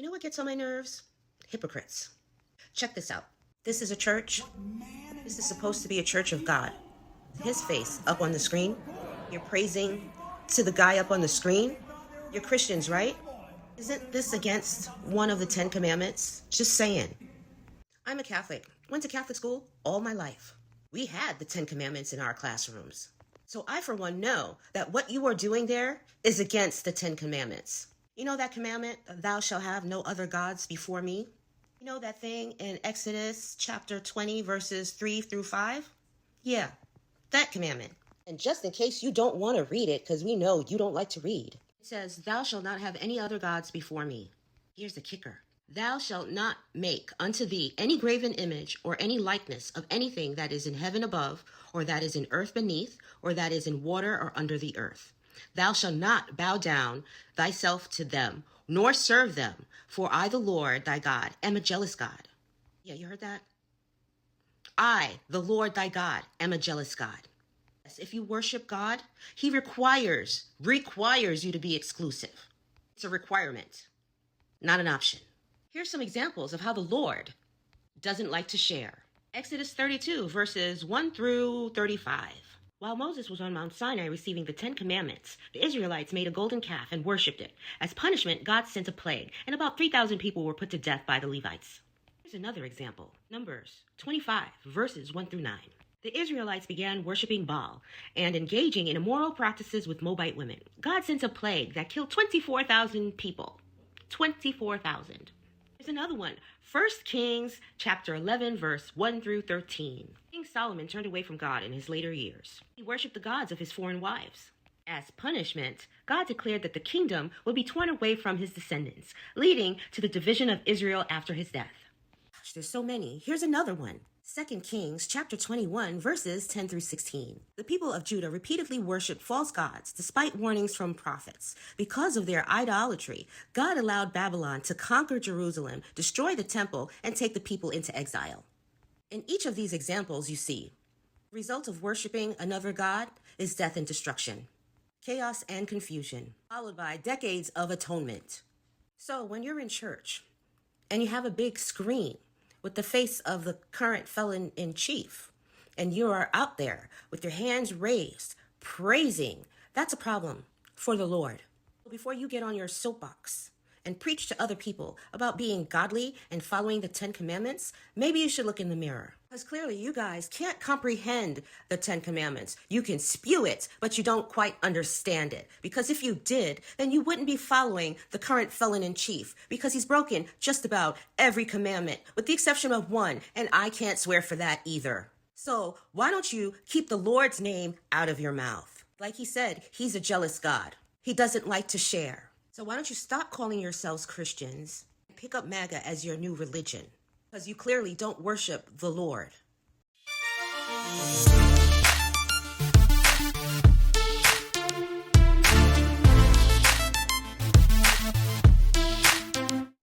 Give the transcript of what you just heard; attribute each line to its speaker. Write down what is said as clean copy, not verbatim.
Speaker 1: You know what gets on my nerves? Hypocrites. Check this out. This is a church. This is supposed to be a church of God. His face up on the screen. You're praising to the guy up on the screen. You're Christians, right? Isn't this against one of the 10 commandments? Just saying. I'm a Catholic. Went to Catholic school all my life. We had the 10 commandments in our classrooms. So I, for one, know that what you are doing there is against the 10 commandments. You know that commandment, thou shalt have no other gods before me? You know that thing in Exodus chapter 20, verses 3 through 5? Yeah, that commandment. And just in case you don't want to read it, because we know you don't like to read, it says, thou shalt not have any other gods before me. Here's the kicker. Thou shalt not make unto thee any graven image or any likeness of anything that is in heaven above, or that is in earth beneath, or that is in water or under the earth. Thou shalt not bow down thyself to them, nor serve them, for I, the Lord thy God, am a jealous God. Yeah, you heard that? I, the Lord thy God, am a jealous God. Yes, if you worship God, he requires you to be exclusive. It's a requirement, not an option. Here's some examples of how the Lord doesn't like to share. Exodus 32, verses 1 through 35. While Moses was on Mount Sinai receiving the 10 commandments, the Israelites made a golden calf and worshipped it. As punishment, God sent a plague, and about 3,000 people were put to death by the Levites. Here's another example. Numbers 25, verses 1 through 9. The Israelites began worshiping Baal and engaging in immoral practices with Moabite women. God sent a plague that killed 24,000 people. 24,000. There's another one. 1 Kings chapter 11, verse 1 through 13. King Solomon turned away from God in his later years. He worshipped the gods of his foreign wives. As punishment, God declared that the kingdom would be torn away from his descendants, leading to the division of Israel after his death. Gosh, there's so many. Here's another one. 2 Kings chapter 21, verses 10 through 16. The people of Judah repeatedly worshipped false gods despite warnings from prophets. Because of their idolatry, God allowed Babylon to conquer Jerusalem, destroy the temple, and take the people into exile. In each of these examples, you see, the result of worshiping another god is death and destruction, chaos and confusion, followed by decades of atonement. So when you're in church and you have a big screen with the face of the current felon in chief, and you are out there with your hands raised, praising, that's a problem for the Lord. Before you get on your soapbox and preach to other people about being godly and following the 10 commandments, maybe you should look in the mirror. Because clearly you guys can't comprehend the 10 commandments. You can spew it, but you don't quite understand it. Because if you did, then you wouldn't be following the current felon in chief, because he's broken just about every commandment, with the exception of one, and I can't swear for that either. So why don't you keep the Lord's name out of your mouth? Like he said, he's a jealous God. He doesn't like to share. So why don't you stop calling yourselves Christians and pick up MAGA as your new religion? Because you clearly don't worship the Lord.